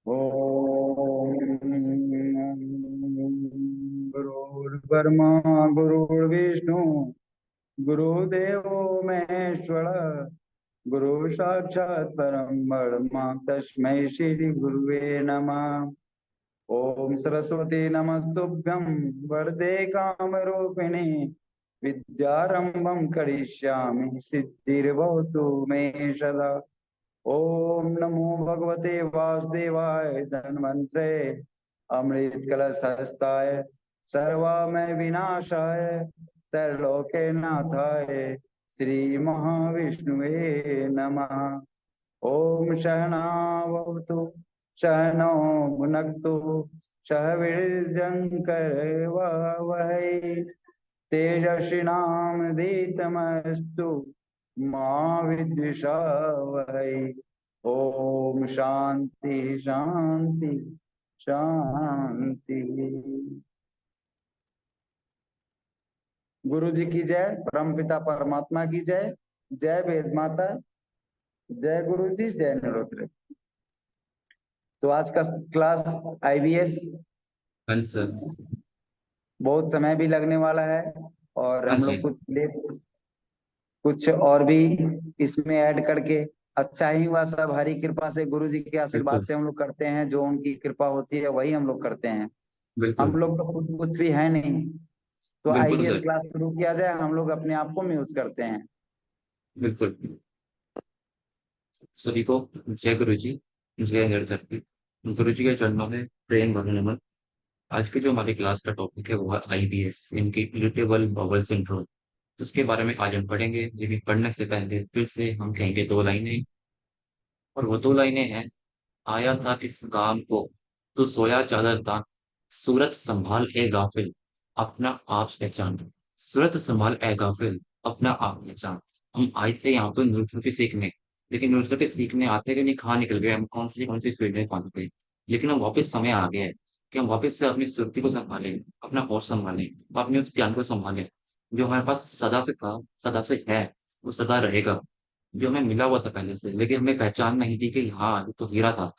ओम गुरुर्ब्रह्मा गुरुर्विष्णु गुरुदेवो महेश्वर गुरु साक्षात् परम ब्रह्म तस्मै श्री गुरुवे नमः। ओम सरस्वती नमस्तुभ्यं वरदे कामरूपिणी विद्यारंभं करिष्यामि सिद्धिर्भवतु मे सदा। ओम नमो भगवते वासुदेवाय धन्वंतरे अमृत कलश हस्ताय सर्वमय विनाशाय त्रैलोक्य नाथाय श्री महाविष्णुवे नमः। ओम सहनावतु सहनो भुनक्तु सह वीर्यंकर वहै तेजस्विनामधीतमस्तु मा विद्विषावहै। ओम शांति शांति शांति। गुरु जी की जय, परमपिता परमात्मा की जय, जय वेद माता, जय गुरु जी, जय नरोत्तम। तो आज का क्लास आईबीएस हाँ जी सर। बहुत समय भी लगने वाला है और हाँ हम जी। लोग कुछ और भी इसमें ऐड करके अच्छा ही हुआ। सब हरी कृपा से, गुरु जी के आशीर्वाद बिल्कुल से हम लोग करते हैं। जो उनकी कृपा होती है वही हम लोग करते हैं। बिल्कुल हम लोग तो खुद कुछ भी है नहीं। तो बिल्कुल आईबीएस सर। क्लास शुरू किया जाए, हम लोग अपने आप को म्यूज करते हैं। बिल्कुल। सभी को जय गुरु जी, जय निर्धर। गुरु जी के चरणों में प्रेम भरे नमन। आज की जो हमारी क्लास का टॉपिक है वो है आईबीएस, इनकी इरिटेबल बाउल सिंड्रोम। उसके बारे में आज हम पढ़ेंगे, लेकिन पढ़ने से पहले फिर से हम कहेंगे दो लाइनें। और वो दो लाइनें हैं। आया था किस काम को, तो सोया चादर तान, सूरत संभाल ए गाफिल, अपना आप पहचान। सूरत संभाल ए गाफिल, अपना आप पहचान। हम आए थे यहाँ पे नृत्य सीखने, लेकिन नृत्य सीखने आते कि नहीं कहाँ निकल गए हम, कौन सी फील्ड में पहुंच गए। लेकिन हम वापस समय आ गया है कि हम वापस से अपनी सुरती को संभालें, अपना होश संभालें, अपने उस ज्ञान को संभालें जो हमारे पास सदा से था, सदा से है, वो सदा रहेगा। जो हमें मिला हुआ था पहले से, लेकिन हमें पहचान नहीं थी कि हाँ ये तो हीरा था।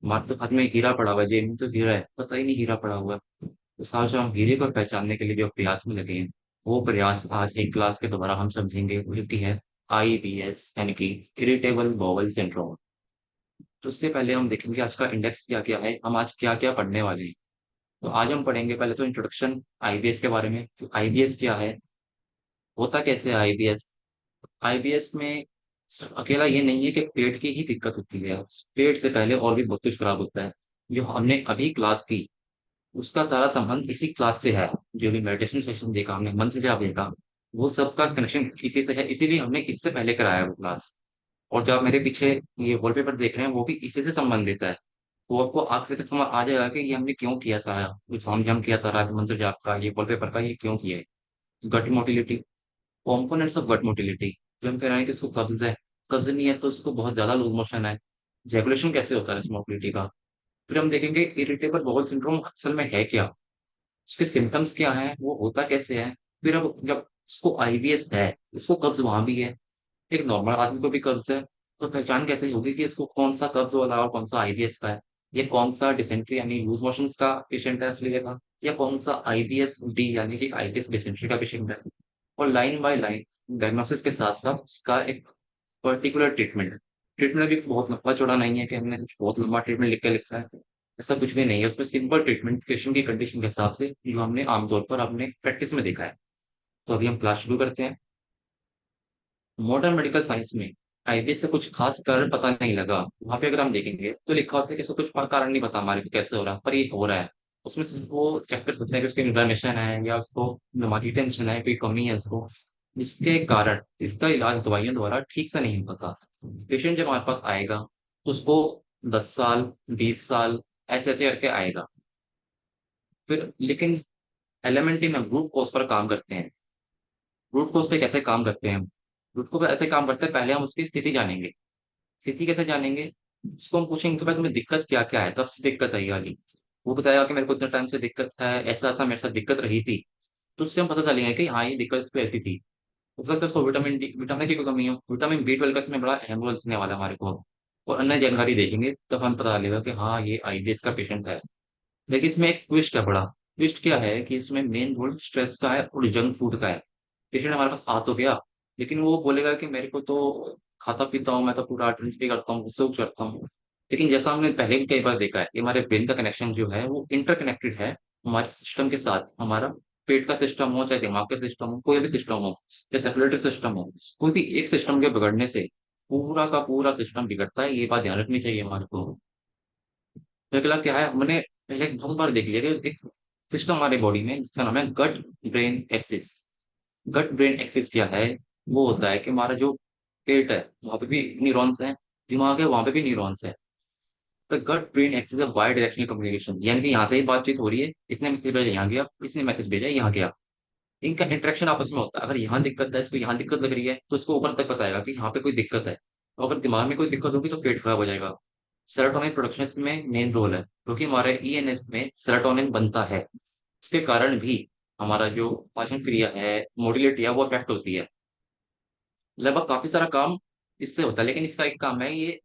हमारे तो हाथ में हीरा पड़ा हुआ है, जेब में तो हीरा है, पता ही नहीं हीरा पड़ा हुआ है। तो साहब हम हीरे को पहचानने के लिए जो प्रयास में लगे हैं, वो प्रयास आज एक क्लास के द्वारा हम समझेंगे, वो जो कि है आईबीएस यानी कि इरिटेबल बॉवल सिंड्रोम। तो उससे पहले हम देखेंगे आज का इंडेक्स क्या क्या है, हम आज क्या क्या पढ़ने वाले हैं। तो आज हम पढ़ेंगे पहले तो इंट्रोडक्शन आईबीएस के बारे में, तो आईबीएस क्या है, होता कैसे है आईबीएस। आईबीएस में सिर्फ अकेला ये नहीं है कि पेट की ही दिक्कत होती है, पेट से पहले और भी बहुत कुछ खराब होता है। जो हमने अभी क्लास की, उसका सारा संबंध इसी क्लास से है। जो भी मेडिटेशन सेशन देखा हमने, मन से जाप देखा, वो सबका कनेक्शन इसी से है, इसीलिए हमने इससे पहले कराया वो क्लास। और जो आप मेरे पीछे ये वॉलपेपर देख रहे हैं, वो भी इसी से संबंधित है। वो आपको आखिर तक समझ आ जाएगा कि ये हमने क्यों किया सारा, जो हम जम किया सारा मन से जाप का, ये वॉलपेपर का, ये क्यों किया है। Gut motility, components of gut motility. जो हम कह रहे हैं कि उसको कब्ज है, कब्ज नहीं है तो उसको बहुत ज्यादा लूज मोशन है। जैकुलेशन कैसे होता है इस मोटिलिटी का। फिर हम देखेंगे इरिटेबल बॉवल सिंड्रोम असल में है क्या, उसके सिम्टम्स क्या हैं, वो होता कैसे है। फिर अब जब उसको आईबीएस है, उसको कब्ज वहां भी है, एक नॉर्मल आदमी को भी कब्ज है, तो पहचान कैसे होगी कि इसको कौन सा कब्ज वाला और कौन सा आईबीएस का है। ये कौन सा डिसेंट्री यानी लूज मोशंस का पेशेंट है इसलिए का, या कौन सा आईबीएस डी यानी कि आईबीएस डिसेंट्री का पेशेंट है। और लाइन बाय लाइन डायग्नोसिस के साथ साथ उसका एक पर्टिकुलर ट्रीटमेंट। ट्रीटमेंट भी बहुत लंबा चौड़ा नहीं है कि हमने कुछ बहुत लंबा ट्रीटमेंट लिख के लिखा है, ऐसा कुछ भी नहीं है। उसमें सिंपल ट्रीटमेंट पेशेंट की कंडीशन के हिसाब से, जो हमने आमतौर पर अपने प्रैक्टिस में देखा है। तो अभी हम क्लास शुरू करते हैं। मॉडर्न मेडिकल साइंस में आईबीएस से कुछ खास कारण पता नहीं लगा, वहां पे अगर हम देखेंगे तो लिखा होता है कि इसको कुछ कारण नहीं पता हमारे को कैसे हो रहा है, पर ये हो रहा है। उसमें सिर्फ वो चेक कर सकते हैं कि उसकी इन्फ्लेमेशन है या उसको दिमागी टेंशन है, कोई कमी है उसको, जिसके कारण इसका इलाज दवाइयों द्वारा ठीक से नहीं होता। पेशेंट जब हमारे पास आएगा, उसको 10 साल 20 साल ऐसे ऐसे करके आएगा। फिर लेकिन एलिमेंट्री में रूट कॉज पर काम करते हैं। रूट कॉज पे कैसे काम करते हैं हम, रूट कॉज पे ऐसे काम करते हैं, पहले हम उसकी स्थिति जानेंगे। स्थिति कैसे जानेंगे, उसको हम पूछेंगे कि भाई तुम्हें दिक्कत क्या क्या है, कब से दिक्कत आई वाली। वो बताएगा कि मेरे को इतने टाइम से दिक्कत है, ऐसा ऐसा मेरे साथ दिक्कत रही थी। तो उससे हम पता चलेंगे कि हाँ ये दिक्कत इस पे ऐसी थी। हो सकता है उसको विटामिन डी, विटामिन की कोई कमी हो, विटामिन बी 12 का इसमें बड़ा अहम रोल दिखने वाला है हमारे को। और अन्य जानकारी देखेंगे तब हम पता लगेगा कि हाँ ये आईबीएस का पेशेंट है। लेकिन इसमें एक ट्विस्ट है बड़ा। ट्विस्ट क्या है कि इसमें मेन रोल स्ट्रेस का है और जंक फूड का है। पेशेंट हमारे पास आ तो गया, लेकिन वो बोलेगा कि मेरे को तो खाता पीता हूँ, मैं तो पूरा अटेंड करता हूँ, उससे कुछ करता हूँ। लेकिन जैसा हमने पहले भी कई बार देखा है कि हमारे ब्रेन का कनेक्शन जो है वो इंटरकनेक्टेड है हमारे सिस्टम के साथ। हमारा पेट का सिस्टम हो, चाहे दिमाग का सिस्टम हो, कोई भी सिस्टम हो, चाहे सर्कुलेटरी सिस्टम हो, कोई भी एक सिस्टम के बिगड़ने से पूरा का पूरा सिस्टम बिगड़ता है। ये बात ध्यान रखनी चाहिए हमारे को। तो अगला क्या है, हमने पहले बहुत बार देख लिया कि एक सिस्टम हमारे बॉडी में जिसका नाम है gut brain axis. Gut brain axis क्या है? वो होता है कि हमारा जो पेट है वहां पे भी न्यूरॉन्स है, दिमाग है वहां पे भी न्यूरॉन्स है। तो गट ब्रेन एक्सिस है वाई डायरेक्शनल कम्युनिकेशन, यानी कि यहाँ से ही बातचीत हो रही है, इसने मैसेज भेजा यहाँ गया, इसने मैसेज भेजा यहाँ गया। इनका इंटरेक्शन आपस में होता है। अगर यहाँ दिक्कत है, इसको यहाँ दिक्कत लग रही है, तो इसको ऊपर तक बताएगा कि यहाँ पे कोई दिक्कत है। और अगर दिमाग में कोई दिक्कत होगी तो पेट खराब हो जाएगा। सेरोटोनिन प्रोडक्शन इसमें मेन रोल है, क्योंकि हमारे ईएनएस में सेरोटोनिन बनता है। उसके कारण भी हमारा जो पाचन क्रिया है, मोटिलिटी है, वो अफेक्ट होती है। लगभग काफी सारा काम इससे होता है, लेकिन इसका एक काम है, ये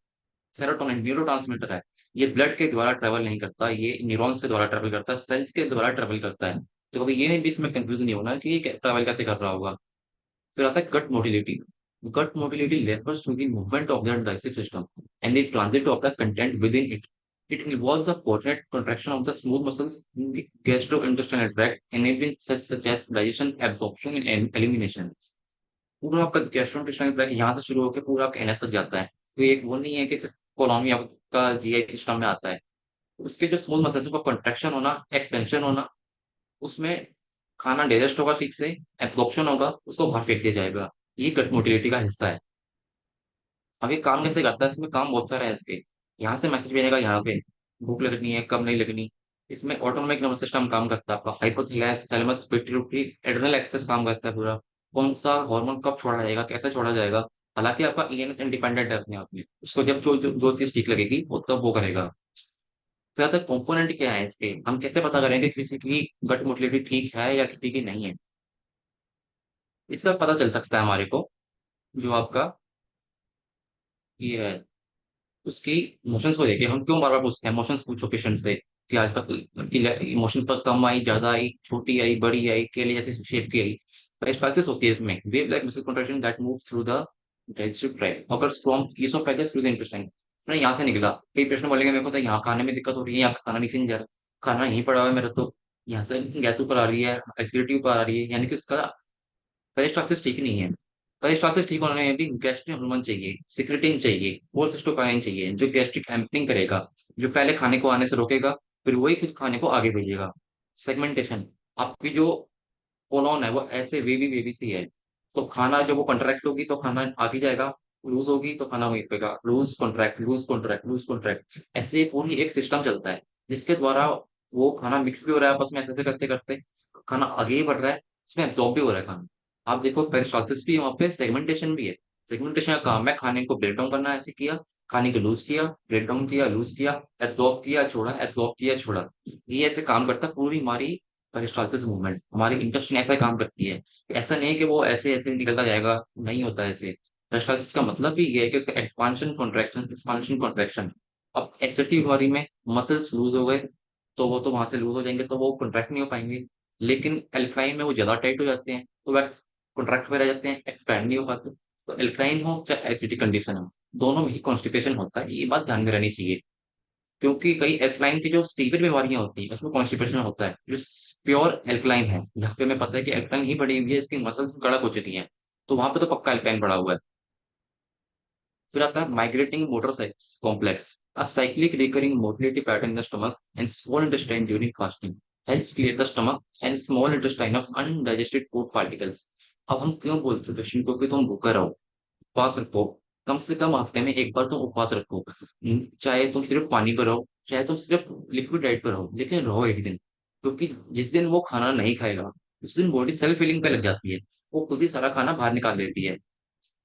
सेरोटोनिन न्यूरोट्रांसमीटर है। ये ब्लड के द्वारा ट्रेवल नहीं करता, ये न्यूरॉन्स के द्वारा ट्रेवल करता है, सेल्स के द्वारा ट्रेवल करता है। तो कभी ये भी इसमें कंफ्यूजन नहीं होना कि ये ट्रेवल कैसे कर रहा होगा। फिर आता है gut motility. Gut motility refers to the movement of the digestive system and the transit of the content within it. It involves the coordinate contraction of the smooth muscles in the gastrointestinal tract, enabling such as digestion, absorption, and elimination. पूरा आपका gastrointestinal tract यहाँ से शुरू होकर पूरा आपका NS तक जाता है। तो एक वो नहीं है कि सिर्फ कोलोनी आपका जीआई सिस्टम में आता है। उसके जो स्मूथ मसल्स का कंट्रैक्शन होना, एक्सपेंशन होना, उसमें खाना डाइजेस्ट होगा ठीक से, एब्जॉर्प्शन होगा, उसको बाहर फेंक दिया जाएगा। ये गट मोटिलिटी का हिस्सा है। अब ये काम कैसे करता है? इसमें काम बहुत सारा है इसके। यहाँ से मैसेज भेजेगा यहाँ पे, भूख लगनी है कब नहीं लगनी। इसमें ऑटोनोमिक नर्वस सिस्टम काम करता है, आपका hypothalamus thalamus pituitary adrenal axis काम करता है पूरा। कौन सा हार्मोन कब छोड़ा जाएगा, कैसे छोड़ा जाएगा। हालांकि आपका ईएनएस इंडिपेंडेंट है अपने आप में, उसको जब जो चीज ठीक लगेगी वो तब वो करेगा। फिर आता है कंपोनेंट क्या है इसके, हम कैसे पता करेंगे किसी की गट मोटिलिटी ठीक है या किसी की नहीं है। इसका पता चल सकता है हमारे को, जो आपका ये है उसकी इमोशंस को देखे। हम क्यों बार बार पूछते हैं, इमोशंस पूछो पेशेंट से कि आज तक की इमोशन पर कम आई, ज्यादा आई, छोटी आई, बड़ी आई, केले जैसे शेप की आई। पेरिस्टाल्सिस होती है इसमें, wave like muscle contraction that move through the digestive tract occurs from esophagus through the intestine। मैंने यहाँ से निकला, कई पेशेंट बोलेंगे मेरे को तो यहाँ खाने में दिक्कत हो रही है, यहाँ खाना नहीं जा रहा, खाना यहीं पड़ा हुआ है मेरा तो, यहाँ से गैस ऊपर आ रही है, एसिडिटी ऊपर आ रही है, यानी कि इसका पेरिस्टाल्सिस ठीक नहीं है। पेरिस्टाल्सिस ठीक होने में भी गैस्ट्रिक हार्मोन चाहिए, सिक्रेटिन चाहिए, कोल्सिस्टोकाइनिन चाहिए, जो गैस्ट्रिक एम्पनिंग करेगा, जो पहले खाने को आने से रोकेगा, फिर वही खुद खाने को आगे भेजेगा। सेगमेंटेशन, आपकी जो कोलोन है वो ऐसे वेवी वेवी सी है। तो खाना जब वो कंट्रैक्ट होगी तो खाना आगे जाएगा, लूज होगी तो खाना वहीं पेगा, loose contract, loose contract, loose contract. ऐसे पूरी एक सिस्टम चलता है जिसके द्वारा वो खाना मिक्स भी हो रहा है आपस में, ऐसे ऐसे करते करते खाना आगे ही बढ़ रहा है, उसमें एब्जॉर्ब भी हो रहा है खाना। आप देखो पेरिस्टाल्सिस भी है, वहाँ पे सेगमेंटेशन भी है। सेगमेंटेशन का काम है खाने को ब्रेक डाउन करना, ऐसे किया, खाने को लूज किया, ब्रेक डाउन किया, लूज किया, एब्जॉर्ब किया छोड़ा, एब्जॉर्ब किया छोड़ा। ये ऐसे काम करता है पूरी हमारी पेरिस्टाल्सिस मूवमेंट। हमारी इंटेस्टाइन ऐसा काम करती है। ऐसा नहीं है कि वो ऐसे ऐसे निकलता जाएगा, नहीं होता है ऐसे। पेरिस्टाल्सिस का मतलब भी ये है कि उसका एक्सपांशन कॉन्ट्रैक्शन, एक्सपांशन कॉन्ट्रैक्शन। अब एक्सेसिव बीमारी में मसल्स लूज हो गए तो वो तो वहां से लूज हो जाएंगे, तो वो कॉन्ट्रैक्ट नहीं हो पाएंगे। लेकिन एल्कलाइन में वो ज्यादा टाइट हो जाते हैं तो वह कॉन्ट्रैक्ट में रह जाते हैं, एक्सपैंड नहीं हो पाते। तो एल्कलाइन हो चाहे एसिडिक कंडीशन हो, दोनों में ही कॉन्स्टिपेशन होता है, ये बात ध्यान में रहनी चाहिए। क्योंकि कई एल्कलाइन की जो सीवियर बीमारियां होती हैं उसमें कॉन्स्टिपेशन होता है। जो प्योर एल्कलाइन है, जहाँ पे हमें पता है कि एल्कलाइन ही बढ़ी हुई है, इसकी मसल्स कड़क हो चुकी हैं, तो वहां पे तो पक्का एल्कलाइन पड़ा हुआ है। फिर आता है migrating motor complex, a cyclic recurring motility pattern in the stomach and small intestine during fasting helps clear the stomach and small intestine of undigested food particles। अब हम क्यों बोलते हैं पेशेंट को कि तुम भूखा रहो, उपवास रखो, कम से कम हफ्ते में एक बार तुम उपवास रखो। चाहे तुम सिर्फ पानी पर रहो, चाहे तुम सिर्फ लिक्विड डाइट पर रहो, लेकिन रहो एक दिन। क्योंकि जिस दिन वो खाना नहीं खाएगा उस दिन बॉडी सेल्फ फीलिंग पे लग जाती है, वो खुद ही सारा खाना बाहर निकाल देती है।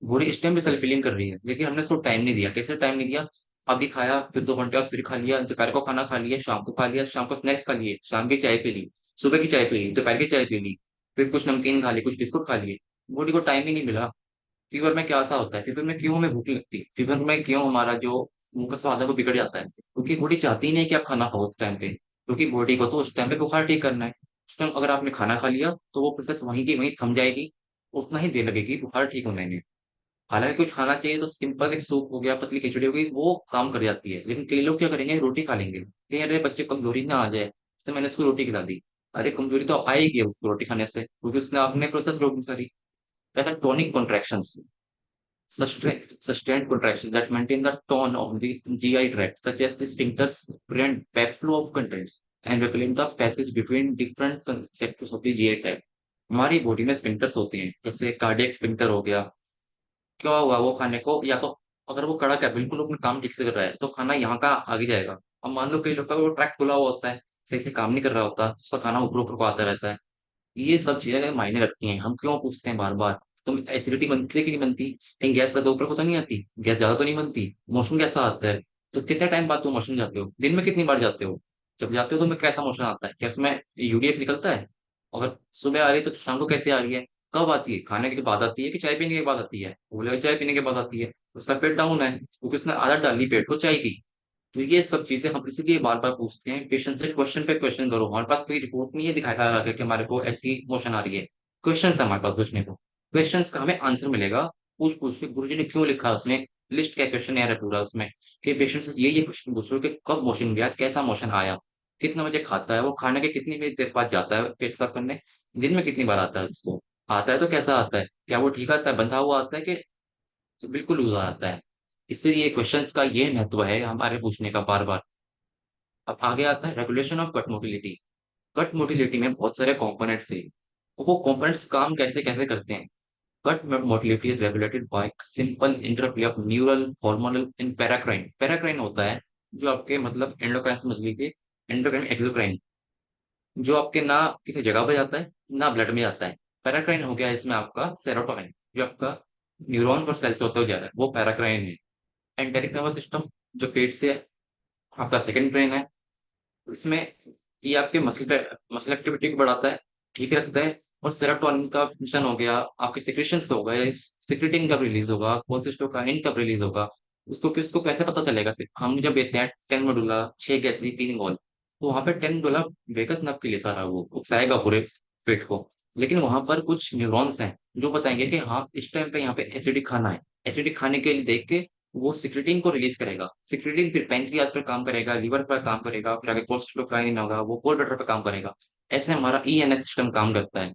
बॉडी इस टाइम पे सेल्फ फीलिंग कर रही है, लेकिन हमने उसको टाइम नहीं दिया। कैसे टाइम नहीं दिया? अभी खाया, फिर 2 घंटे बाद फिर खा लिया, दोपहर को खाना खा लिया, शाम को खा लिया, शाम को स्नैक्स खा लिए, शाम की चाय पी ली, सुबह की चाय पी ली, दोपहर की चाय पी ली, फिर कुछ नमकीन खा ली, कुछ बिस्कुट खा लिए। बॉडी को टाइम ही नहीं मिला। फीवर में क्या सा होता है, फीवर में क्यों हमें भूख लगती है, फीवर में क्यों हमारा जो मुंह का स्वाद है वो बिगड़ जाता है, क्योंकि बॉडी चाहती ही नहीं कि आप खाना खाओ उस टाइम पे, क्योंकि बॉडी को तो उस टाइम पे बुखार ठीक करना है। उस टाइम अगर आपने खाना खा लिया तो वो प्रोसेस वहीं की वहीं थम जाएगी, उतना ही देर लगेगी बुखार ठीक होने में। हालांकि कुछ खाना चाहिए तो सिंपल एक सूप हो गया, पतली खिचड़ी हो गई, वो काम कर जाती है, लेकिन कई लोग क्या करेंगे, रोटी खा लेंगे कि अरे बच्चे कमजोरी ना आ जाए, तो मैंने उसको रोटी खिला दी। अरे कमजोरी तो आएगी उसको रोटी खाने से, क्योंकि उसने आपने प्रोसेस रोटी करी। कहता है tonic contractions, sustained contractions that maintain the tone of the GI tract, such as the sphincters, prevent backflow of contents and regulate the passage between different sectors of the GI tract। हमारी body में sphincters होते हैं, जैसे cardiac sphincter हो गया। क्या हुआ वो खाने को, या तो अगर वो कड़क है बिल्कुल अपना काम ठीक से कर रहा है तो खाना यहाँ का आगे जाएगा। अब मान लो कई लोग का वो ट्रैक खुला हुआ होता है, सही से काम नहीं कर रहा होता, उसका खाना ऊपर ऊपर को आता रहता है। ये सब चीजें मायने रखती हैं, हम क्यों पूछते हैं बार बार तुम एसिडिटी बनती है कि नहीं बनती, कहीं गैस ज्यादा ऊपर को तो नहीं आती, गैस ज्यादा तो नहीं बनती, मोशन कैसा आता है, तो कितने टाइम बाद तुम मोशन जाते हो, दिन में कितनी बार जाते हो, जब जाते हो तो तुम्हें कैसा मोशन आता है, क्या उसमें यूडीएफ निकलता है, अगर सुबह आ रही है तो शाम को कैसे आ रही है, कब आती है, खाने के बाद आती है कि चाय पीने के बाद आती है, बोले चाय पीने के बाद आती है, उसका पेट डाउन है क्योंकि उसने आदत डाली पेट को चाय की। तो ये सब चीजें हम इसीलिए बार बार पूछते हैं, पेशेंट से क्वेश्चन पे क्वेश्चन करो, हमारे पास कोई रिपोर्ट नहीं है दिखाया रहा है कि हमारे को ऐसी मोशन आ रही है, क्वेश्चन है हमारे पास पूछने को, क्वेश्चंस का हमें आंसर मिलेगा। पूछ पूछ के गुरु जी ने क्यों लिखा उसमें, लिस्ट का क्वेश्चन है पूरा उसमें, कि पेशेंट से ये क्वेश्चन पूछो कि कब मोशन गया, कैसा मोशन आया, कितने बजे खाता है, वो खाने के कितनी देर बाद जाता है पेट साफ करने, दिन में कितनी बार आता है उसको, आता है तो कैसा आता है, क्या वो ठीक आता है, बंधा हुआ आता है कि बिल्कुल लूज आता है। इसलिए क्वेश्चंस का ये महत्व है हमारे पूछने का बार बार। अब आगे आता है regulation of gut motility. Gut motility में बहुत सारे कंपोनेंट्स है, वो कंपोनेंट्स काम कैसे कैसे करते हैं। Gut motility is regulated by simple interplay of neural hormonal in paracrine. Paracrine होता है जो आपके मतलब एंडोक्राइन समझ लीजिए, एंडोक्राइन एक्सोक्राइन, जो आपके ना किसी जगह पे जाता है ना ब्लड में जाता है। पैराक्राइन हो गया इसमें आपका सेरोटोनिन, जो आपका न्यूरॉन्स और सेल्स होते हुए जा रहा है, वो पैराक्राइन है। एंटेरिक नर्वस सिस्टम जो पेट से आपका सेकंड ब्रेन है, इसमें ये आपके मसल एक्टिविटी को बढ़ाता है, ठीक रखता है। और सेरोटोनिन का फंक्शन हो गया, आपके सिक्रेशंस हो गए, सिक्रेटिन कब रिलीज होगा, कोसिस्टोकाइनिन कब रिलीज होगा, उसको किसको कैसे पता चलेगा। हम जब देते हैं 10 मेडुला 6 गैसली 3 बॉल, तो वहां पे 10 मेडुला वेगस नर्व के लिए सारा वो उकसाएगा पूरे पेट को, लेकिन वहां पर कुछ न्यूरॉन्स हैं जो बताएंगे कि हाँ इस टाइम पे यहाँ पे एसिडिक खाना है। एसिडिक खाने के लिए देख के वो सिक्रेटिन को रिलीज करेगा, सिक्रेटिन फिर पैंक्रियाज पर काम करेगा, लीवर पर काम करेगा, फिर आगे कोलेस्ट्रोकाइनिन होगा वो कोल ब्लैडर पर काम करेगा। ऐसे हमारा ईएनएस सिस्टम काम करता है,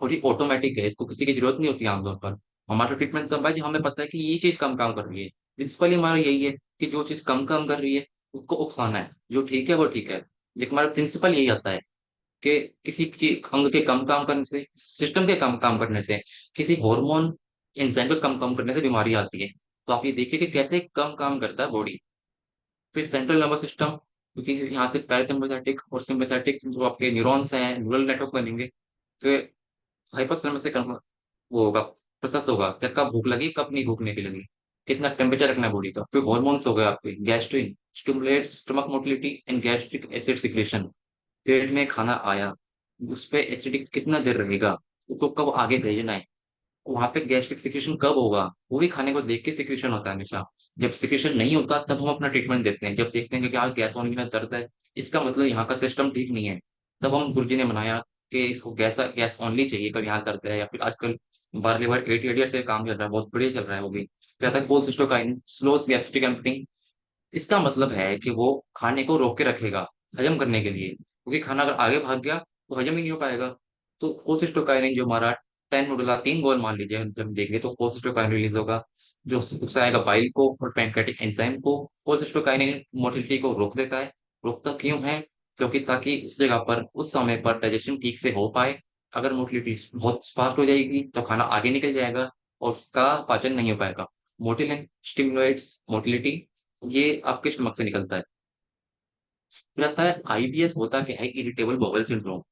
और ये ऑटोमेटिक है, इसको किसी की जरूरत नहीं होती आमतौर पर। हमारा ट्रीटमेंट कब है जो हमें पता है कि ये चीज कम काम कर रही है, प्रिंसिपली हमारा यही है कि जो चीज कम काम कर रही है उसको उकसाना है, जो ठीक है वो ठीक है। लेकिन हमारा प्रिंसिपल यही आता है कि किसी अंग के कम काम करने से, सिस्टम के कम काम करने से, किसी हार्मोन एंजाइम के कम काम करने से बीमारी आती है। तो आप ये देखिए कि कैसे कम काम करता है बॉडी। फिर सेंट्रल नर्वस सिस्टम, क्योंकि यहाँ से पैरासिम्पैथेटिक और सिम्पैथेटिक जो आपके न्यूरॉन्स हैं न्यूरल नेटवर्क बनेंगे, तो हाइपोथैलेमस से वो होगा, प्रोसेस होगा क्या कब भूख लगी कब नहीं भूखने की लगी, कितना टेम्परेचर रखना है बॉडी का। फिर हॉर्मोन्स हो गए आपके, gastrin stimulates stomach motility and gastric acid secretion. पेट में खाना आया, उस पे एसिडिक कितना देर रहेगा, उसको कब आगे भेजना है, वहां पे गैस्ट्रिक सिक्रेशन कब होगा, वो भी खाने को देख के सिक्रेशन होता है हमेशा। जब सिक्रेशन नहीं होता तब हम अपना ट्रीटमेंट देते हैं, जब देखते हैं कि यार गैस होने में दर्द है, इसका मतलब यहाँ का सिस्टम ठीक नहीं है, तब हम गुरुजी ने बनाया कि इसको गैस गैस ऑनली चाहिए कभी यहाँ करता है। या फिर आजकल बार्लीवर 88 से काम चल रहा है, बहुत बढ़िया चल रहा है वो भी, क्या था कोलसिस्टोकाइन स्लो गैस्ट्रिक एम्पटिंग। इसका मतलब है कि वो खाने को रोक के रखेगा हजम करने के लिए, क्योंकि खाना अगर आगे भाग गया तो हजम ही नहीं हो पाएगा। तो कोसिस्टोकाइनिन जो हमारा 10 नोडुला 3 गोल मान लीजिए, जब देंगे तो कोसिस्टोकाइनिन रिलीज होगा, जो उकसाएगा बाइल को और पैंक्रेटिक एंजाइम को। कोसिस्टोकाइनिन मोटिलिटी को रोक देता है। रोकता क्यों है, क्योंकि ताकि उस जगह पर उस समय पर डाइजेशन ठीक से हो पाए। अगर मोटिलिटी बहुत फास्ट हो जाएगी तो खाना आगे निकल जाएगा और उसका पाचन नहीं हो पाएगा। मोटिलिन स्टिमुलेट्स मोटिलिटी, ये आपके स्टमक से निकलता है। फिर आता है आईबीएस होता क्या है, irritable bowel syndrome.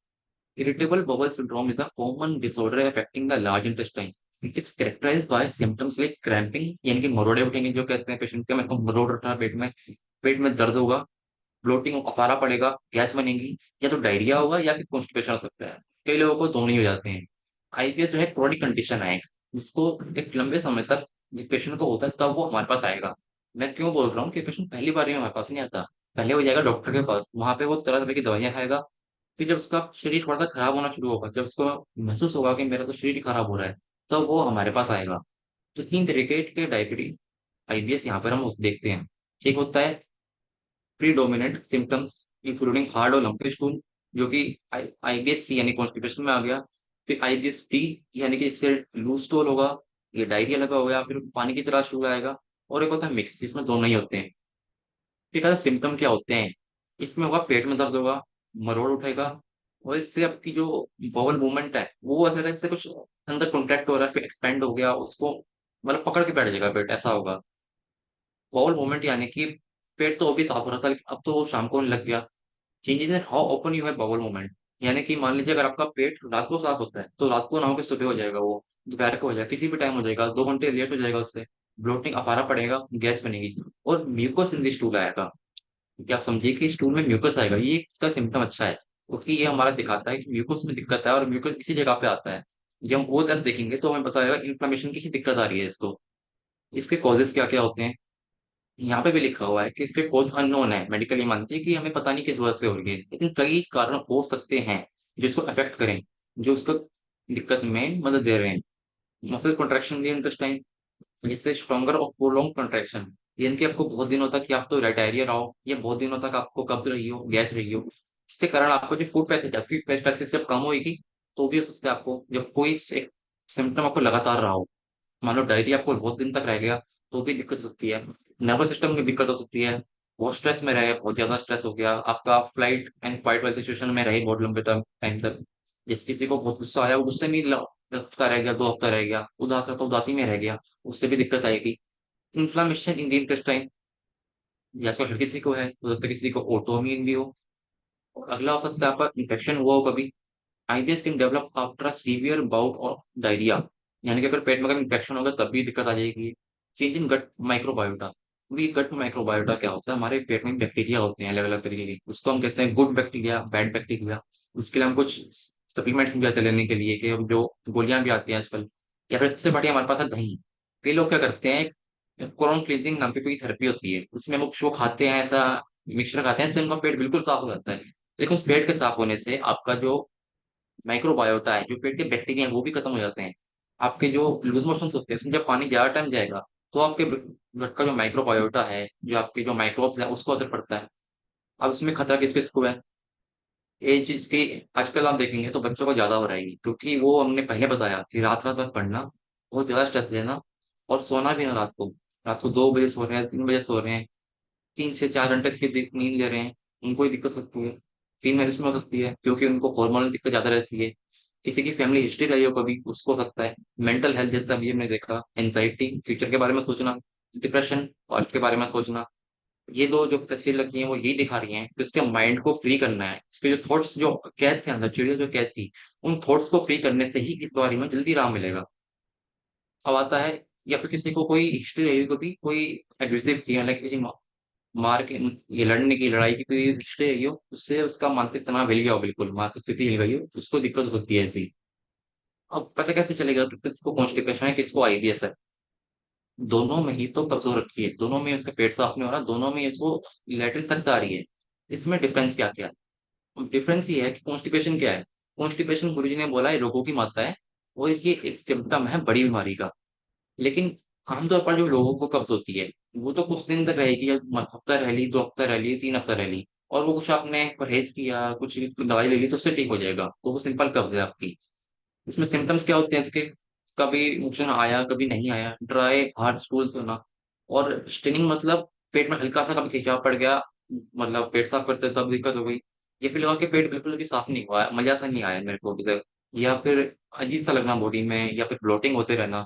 Irritable bowel syndrome is a common disorder affecting the large intestine. It's characterized by symptoms like cramping, यानी कि मरोड़े उठेंगे, जो कहते हैं पेशेंट के मेरे को मरोड़ उठा पेट में दर्द होगा, ब्लोटिंग अफारा पड़ेगा, गैस बनेगी, या तो डायरिया होगा या फिर कॉन्स्टिपेशन हो सकता है। कई लोगों को दोनों ही हो जाते हैं। आईबीएस जो है क्रोनिक कंडीशन है, जिसको एक लंबे समय तक पेशेंट को होता है तब वो हमारे पास आएगा। मैं क्यों बोल रहा हूँ कि पेशेंट पहली बार में हमारे पास नहीं आता। पहले वो जाएगा डॉक्टर के पास, वहां पे वो तरह तरह की दवाइयां खाएगा। फिर जब उसका शरीर थोड़ा सा खराब होना शुरू होगा, जब उसको महसूस होगा कि मेरा तो शरीर ही खराब हो रहा है, तो वो हमारे पास आएगा। तो 3 तरीके के डायबिटीज आईबीएस यहाँ पर हम देखते हैं। एक होता है प्रीडोमिनेंट सिम्टम्स इंक्लूडिंग हार्ड और लंपी स्टूल, जो कि आईबीएस सी यानी कॉन्स्टिपेशन में आ गया। फिर आईबीएस डी यानी कि इससे लूज स्टूल होगा, ये डायरिया लगा होगा, फिर पानी की तरह स्टूल आएगा। और एक होता है मिक्स, जिसमें दोनों ही होते हैं। ठीक है, सिम्टम क्या होते हैं? इसमें होगा पेट में दर्द होगा, मरोड़ उठेगा, और इससे आपकी जो बॉवल मूवमेंट है वो ऐसा लगता है कुछ अंदर कॉन्ट्रैक्ट हो रहा है, फिर एक्सपेंड हो गया उसको, मतलब पकड़ के बैठ जाएगा पेट, ऐसा होगा। बाउल मूवमेंट यानी कि पेट तो अभी साफ हो रहा था, लेकिन अब तो वो शाम को होने लग गया। Changes in how open you है बाउल मूवमेंट, यानी कि मान लीजिए अगर आपका पेट रात को साफ होता है तो रात को ना होकर सुबह हो जाएगा, वो दोपहर को हो जाएगा, किसी भी टाइम हो जाएगा, 2 घंटे लेट हो जाएगा उससे। ब्लोटिंग अफारा पड़ेगा, गैस बनेगी, और म्यूकस इन द स्टूल आएगा। कि आप समझिए कि स्टूल में म्यूकस आएगा, ये इसका सिम्टम अच्छा है, क्योंकि ये हमारा दिखाता है कि म्यूकस में दिक्कत है, और म्यूकस इसी जगह पे आता है। जब हम वो दर्द देखेंगे तो हमें पता चलेगा इन्फ्लेमेशन की ही दिक्कत आ रही है इसको। इसके कॉजेज क्या क्या होते हैं, यहाँ पे भी लिखा हुआ है कि इसके कॉज अननोन है, मेडिकली मानते हैं कि हमें पता नहीं किस वजह से हो रही है, लेकिन कई कारण हो सकते हैं जो इसको अफेक्ट करें, जो उसको दिक्कत में मदद दे रहे हैं। मसल कॉन्ट्रैक्शन दी इंटेस्टाइन, जिससे स्ट्रॉन्गर और प्रोलॉन्ग कॉन्ट्रैक्शन, यानी कि आपको बहुत दिनों तक या तो डायरिया रहा हो या बहुत दिनों तक आपको कब्ज रही हो, गैस रही हो, इसके कारण आपको जो फूड पैसेज है फूड पैसेज जब कम होगी तो भी हो सकता है आपको, जब कोई एक सिम्टम आपको लगातार रहा हो, मान लो डायरिया आपको बहुत दिन तक रह गया, तो भी दिक्कत हो सकती है। नर्वस सिस्टम की दिक्कत हो सकती है, बहुत स्ट्रेस में रहे, बहुत ज्यादा स्ट्रेस हो गया आपका, फ्लाइट एंड फाइट वाली सिचुएशन में रहे बहुत लंबे टाइम तक। जिस किसी को बहुत गुस्सा आया, वो गुस्से में ही हफ्ता रह गया, 2 हफ्ता रह गया, उदास रहा तो उदासी में रह गया, उससे भी दिक्कत आएगी। इन्फ्लामेशन इन द इंटेस्टाइन, या तो हर किसी को है, हो सकता है किसी को ऑटोइम्यून भी हो। और अगला हो सकता है आपका इन्फेक्शन हुआ हो कभी। IBS can develop after a severe bout of diarrhoea, यानी कि अगर पेट में अगर इन्फेक्शन होगा तब भी दिक्कत आ जाएगी। चेंज इन गट माइक्रोबायोटा, भी गट माइक्रोबायोटा क्या होता है, हमारे पेट में बैक्टीरिया होते हैं अलग अलग तरीके के, उसको हम कहते हैं गुड बैक्टीरिया, बैड बैक्टीरिया। उसके लिए हम कुछ सप्लीमेंट्स भी आते हैं लेने के लिए, कि हम जो गोलियां भी आती हैं आजकल, या फिर सबसे बढ़िया हमारे पास है दही। कई लोग क्या करते हैं, कोरोन क्लींजिंग नाम की कोई थेरेपी होती है, उसमें वो कुछ वो खाते हैं, ऐसा मिक्सचर खाते हैं, इससे उनका पेट बिल्कुल साफ हो जाता है। लेकिन उस पेट के साफ होने से आपका जो माइक्रोबायोटा है, जो पेट के बैक्टीरिया हैं वो भी खत्म हो जाते हैं। आपके जो लूज मोशंस होते हैं उसमें जब पानी ज्यादा टाइम जाएगा, तो आपके गट का जो माइक्रोबायोटा है, जो आपके जो माइक्रोब्स है, उसको असर पड़ता है। अब उसमें खतरा किस किस को है, एज इसकी आजकल आप देखेंगे तो बच्चों को ज्यादा हो रहा है, क्योंकि वो हमने पहले बताया कि रात रात भर पढ़ना, बहुत ज्यादा स्ट्रेस लेना, और सोना भी ना रात को 2 बजे सो रहे हैं, 3 बजे सो रहे हैं, 3 से 4 घंटे की नींद ले रहे हैं, उनको ही दिक्कत हो सकती है। फीमेल्स में हो सकती है क्योंकि उनको हार्मोनल दिक्कत ज्यादा रहती है। किसी की फैमिली हिस्ट्री रही हो कभी, उसको हो सकता है। मेंटल हेल्थ, जैसा अभी हमने देखा, एंजाइटी, फ्यूचर के बारे में सोचना, डिप्रेशन, पास्ट के बारे में सोचना, ये दो जो तस्वीर रखी है वो यही दिखा रही हैं कि उसके माइंड को फ्री करना है, उसके जो थॉट्स जो कैद थे अंदर, चिड़िया जो कैद थी, उन थॉट्स को फ्री करने से ही इस बारे में जल्दी आराम मिलेगा। अब आता है, या फिर किसी को कोई हिस्ट्री रही हो कभी, कोई एग्रेसिव किया, लाइक किसी मार के, ये लड़ने की, लड़ाई की कोई रिश्ते रही हो, उससे उसका मानसिक तनाव हिल गया हो, बिल्कुल मानसिक स्थिति हिल गई हो, उसको दिक्कत हो सकती है ऐसी। अब पता कैसे चलेगा कि किसको कॉन्स्टिपेशन है, किसको आईबीएस है? दोनों में ही तो कब्ज हो रखी है, दोनों में उसका पेट साफ नहीं हो रहा, दोनों में इसको लैट्रिन सख्त आ रही है। इसमें डिफरेंस क्या क्या है? डिफरेंस ये है कि कॉन्स्टिपेशन क्या है। कॉन्स्टिपेशन गुरुजी ने बोला है रोगों की माता है, और ये एक सिम्टम है बड़ी बीमारी का। लेकिन आमतौर पर जो लोगों को कब्ज होती है, वो तो कुछ दिन तक रहेगी, या हफ्ता रह ली, 2 हफ्ता रह ली, 3 हफ्ता रह ली, और वो कुछ आपने परहेज किया, कुछ दवाई ले ली तो उससे ठीक हो जाएगा, तो वो सिंपल कब्ज है आपकी। इसमें सिम्टम्स क्या होते हैं इसके? कभी मोशन आया, कभी नहीं आया, ड्राई हार्ड स्टूल्स होना, और स्टेनिंग मतलब पेट में हल्का सा कभी खिंचाव पड़ गया, मतलब पेट साफ करते तब दिक्कत हो गई, या फिर लगा कि पेट बिल्कुल भी साफ नहीं हुआ है, मजा सा नहीं आया मेरे को अभी तक, या फिर अजीब सा लगना बॉडी में, या फिर ब्लोटिंग होते रहना।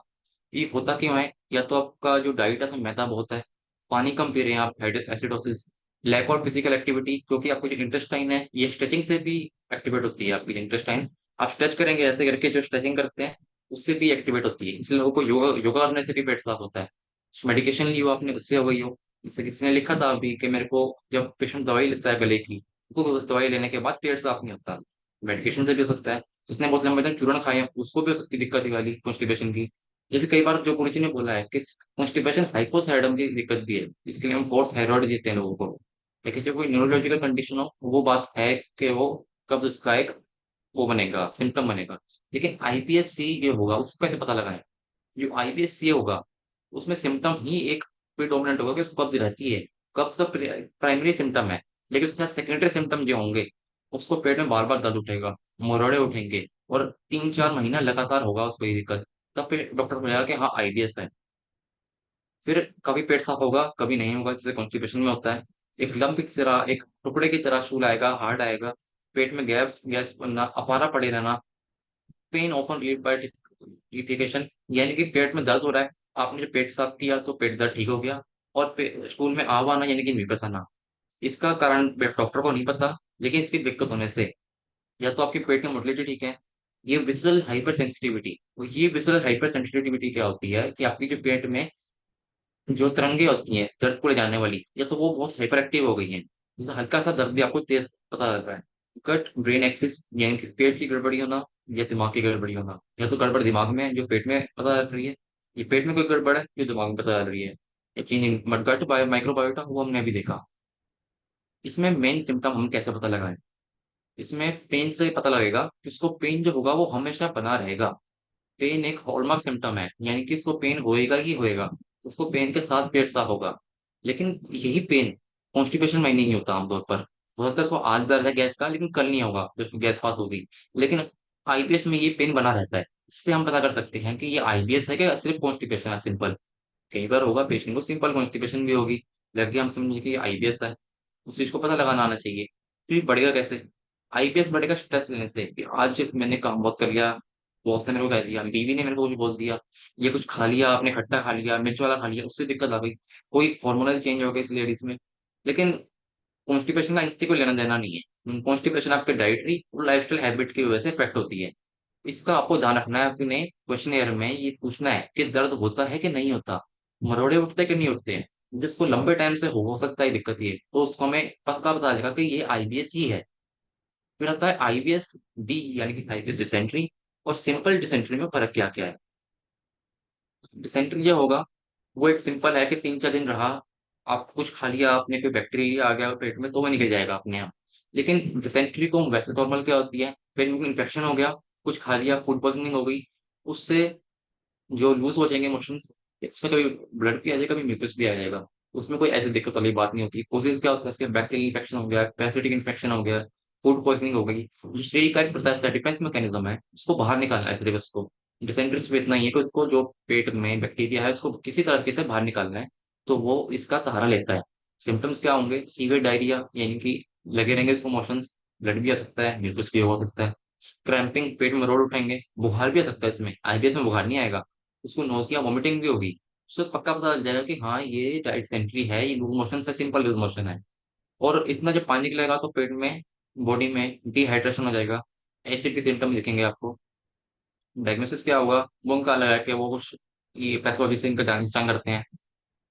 ये होता क्यों है? या तो आपका जो डाइट है उसमें मैदा बहुत है, पानी कम पी रहे हैं आप, एसिडोसिस, लैक और फिजिकल एक्टिविटी, क्योंकि आपको जो इंटेस्टाइन है ये स्ट्रेचिंग से भी एक्टिवेट होती है आपकी इंटेस्टाइन। आप स्ट्रेच करेंगे ऐसे करके, जो स्ट्रेचिंग करते हैं उससे भी एक्टिवेट होती है, इसलिए लोगों को योगा योगा करने से भी पेट साफ होता है। मेडिकेशन ली हो आपने, उससे हो गई हो। जैसे किसी ने लिखा था अभी कि मेरे को, जब पेशेंट दवाई लेता है गले की, उसको दवाई लेने के बाद पेट साफ नहीं होता, मेडिकेशन से भी हो सकता है। उसने बहुत लंबे दिन चूर्ण खाए हैं, उसको भी हो सकती है दिक्कत ये वाली कॉन्स्टिपेशन की। ये भी कई बार जो गुरुजी ने बोला है कि कॉन्स्टिपेशन हाइपोथायराइडम की दिक्कत भी है, इसके लिए हम फोर्थ थायराइड देते हैं लोगों को। या किसी को कोई न्यूरोलॉजिकल कंडीशन हो, वो बात है कि वो कब्ज का एक वो बनेगा, सिम्टम बनेगा। लेकिन आईपीएस-सी जो होगा उसको कैसे पता लगाएं? जो आईपीएस-सी होगा उसमें सिम्टम ही एक प्रीडोमिनेंट होगा कि उसको कब्ज रहती है। कब्ज तो प्राइमरी सिम्टम है, लेकिन उसके साथ सेकेंडरी सिम्टम जो होंगे, उसको पेट में बार बार दर्द उठेगा, मरोड़े उठेंगे, और 3-4 महीना लगातार होगा उसको ये दिक्कत। तब पे डॉक्टर बोलेगा कि हाँ आईबीएस है। फिर कभी पेट साफ होगा, कभी नहीं होगा, जैसे कॉन्स्टिपेशन में होता है। एक लंप की तरह, एक टुकड़े की तरह शूल आएगा, हार्ड आएगा, पेट में गैस गैस बनना, अफारा पड़े रहना, pain often lead by defecation, यानी कि पेट में दर्द हो रहा है, आपने जब पेट साफ किया तो पेट दर्द ठीक हो गया। और स्टूल में आवा आना, यानी कि म्यूकस आना। इसका कारण डॉक्टर को नहीं पता, लेकिन इसकी दिक्कत होने से या तो आपके पेट की मोटिलिटी ठीक है, ये विसरल हाइपर सेंसिटिविटी। ये विसरल हाइपर सेंसिटिविटी क्या होती है कि आपकी जो पेट में जो तरंगे होती हैं दर्द को ले जाने वाली, या तो वो बहुत हाइपर एक्टिव हो गई हैं, जैसे हल्का सा दर्द भी आपको तेज पता लग रहा है। गट ब्रेन एक्सिस, यानी कि पेट की गड़बड़ी होना या दिमाग की गड़बड़ी होना, या तो गड़बड़ दिमाग में है जो पेट में पता लग रही है, ये पेट में कोई गड़बड़ है जो दिमाग में पता लग रही है। ये चीज गट बायो माइक्रोबायोटा वो हमने अभी देखा। इसमें मेन सिम्टम हम कैसे पता लगाएं? इसमें पेन से पता लगेगा कि उसको पेन जो होगा वो हमेशा बना रहेगा। पेन एक हॉलमार्क सिम्टम है, यानी कि इसको पेन होएगा ही होएगा। उसको पेन के साथ पेट साफ होगा। लेकिन यही पेन कॉन्स्टिपेशन में नहीं होता आमतौर पर। हो सकता है इसको आज दर्द है गैस का, लेकिन कल नहीं होगा जब गैस पास होगी। लेकिन आईबीएस में ये पेन बना रहता है। इससे हम पता कर सकते हैं कि ये आईबीएस है कि सिर्फ कॉन्स्टिपेशन है सिंपल। कई बार होगा पेशेंट को सिंपल कॉन्स्टिपेशन भी होगी, लगे हम समझे कि ये आईबीएस है। उस चीज को पता लगाना आना चाहिए। फिर बढ़ेगा कैसे? आईपीएस बढ़ेगा स्ट्रेस लेने से कि आज मैंने काम बहुत कर लिया, बॉस ने मेरे को कह दिया, बीवी ने मेरे को कुछ बोल दिया, ये कुछ खा लिया, आपने खट्टा खा लिया, मिर्च वाला खा लिया, उससे दिक्कत आ गई, कोई हार्मोनल चेंज हो गया इस लेडीज में। लेकिन कॉन्स्टिपेशन का इनसे कोई लेना देना नहीं है। कॉन्स्टिपेशन आपके डाइटरी और लाइफस्टाइल हैबिट की वजह से इफेक्ट होती है। इसका आपको ध्यान रखना है, अपने क्वेश्चनेयर में ये पूछना है कि दर्द होता है कि नहीं होता, मरोड़े उठते कि नहीं उठते हैं। जिसको लंबे टाइम से हो सकता है दिक्कत ये, तो उसको हमें पक्का पता चलेगा कि ये आईबीएस ही है। फिर आता है आईबीएस डी, यानी कि आईबीएस डिसेंट्री। और सिंपल डिसेंट्री में फर्क क्या क्या है? डिसेंट्री जो होगा वो एक सिंपल है कि 3-4 दिन रहा, आप कुछ खा लिया, आपने कोई बैक्टीरिया आ गया पेट में तो वो निकल जाएगा अपने आप। लेकिन डिसेंट्री को वैसे नॉर्मल क्या होती है, पेट में इन्फेक्शन हो गया, कुछ खा लिया, फूड पॉइजनिंग हो गई, उससे जो लूज हो जाएंगे मोशंस, इसमें कभी ब्लड भी आ जाएगा, कभी म्यूकस भी आ जाएगा। उसमें कोई ऐसी दिक्कत वाली बात नहीं होती। कोशिश क्या होता है, इसके बैक्टीरियल इन्फेक्शन हो गया, पैरासिटिक इन्फेक्शन हो गया, फूड पॉइजनिंग हो गई, जो शरीर का एक प्रोसेस है, डिफेंस मैकेनिज्म है, उसको बाहर निकालना है सिर्फ उसको। डिसेंट्री सिर्फ इतना ही है कि उसको जो पेट में बैक्टीरिया है उसको किसी तरीके से बाहर निकालना है, तो वो इसका सहारा लेता है। सिम्टम्स क्या होंगे? सीवियर डायरिया, यानी कि लगे रहेंगे इसको मोशंस, ब्लड भी आ सकता है, म्यूकस भी हो सकता है, क्रैम्पिंग, पेट में रोड उठाएंगे, बुखार भी आ सकता है। इसमें आईबीएस में बुखार नहीं आएगा, उसको नोजिया वोमिटिंग भी होगी। उससे तो पक्का पता चल जाएगा कि हाँ ये डायसेंट्री है, ये लूज मोशन से सिंपल लूज मोशन है। और इतना जब पानी निकलेगा तो पेट में, बॉडी में डिहाइड्रेशन हो जाएगा, एसिड के सिम्टम दिखेंगे आपको। डायग्नोसिस क्या होगा वो उनका अलग है कि वो कुछ ये पैथोलॉजी से इनका जांच करते हैं।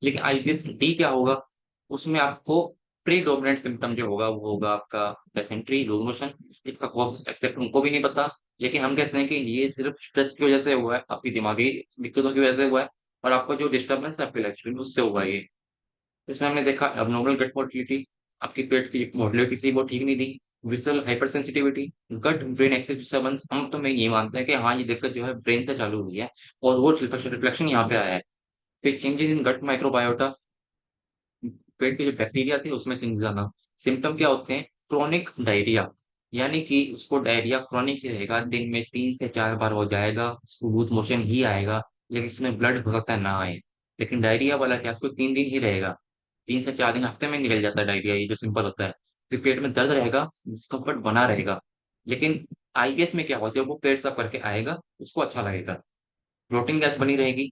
लेकिन आईबीएस डी क्या होगा? उसमें आपको प्री डोमिनेंट सिम्टम जो होगा वो होगा आपका डायसेंट्री, लूज मोशन। इसका कॉज एक्सेप्ट उनको भी नहीं पता, लेकिन हम कहते हैं कि ये सिर्फ स्ट्रेस की वजह से हुआ है, आपकी दिमागी दिक्कतों की वजह से हुआ है, और आपका जो डिस्टर्बेंस है आपकी लाइफ उससे हुआ है ये। इसमें हमने देखा abnormal गट मोटिलिटी, आपकी पेट की मोटिलिटी थी वो ठीक नहीं थी। Visceral hypersensitivity, gut brain axis disturbance, हम तो मैं ये मानते हैं कि हाँ ये दिक्कत जो है ब्रेन से चालू हुई है, और वो रिफ्लेक्शन यहाँ पे आया है। फिर चेंजेस इन गट माइक्रोबायोटा, पेट के जो बैक्टीरिया थे उसमें चेंजेस आना। सिम्टम क्या होते हैं? क्रोनिक डायरिया, यानी कि उसको डायरिया क्रॉनिक ही रहेगा, दिन में 3 से 4 बार हो जाएगा, उसको लूज मोशन ही आएगा, लेकिन उसमें ब्लड हो सकता है ना आए। लेकिन डायरिया वाला क्या, उसको 3 दिन ही रहेगा, 3 से 4 दिन हफ्ते में निकल जाता है डायरिया, ये जो सिंपल होता है। फिर पेट में दर्द रहेगा, डिस्कम्फर्ट बना रहेगा। लेकिन आईबीएस में क्या होता है, वो पेट साफ करके आएगा, उसको अच्छा लगेगा, ब्लोटिंग गैस बनी रहेगी।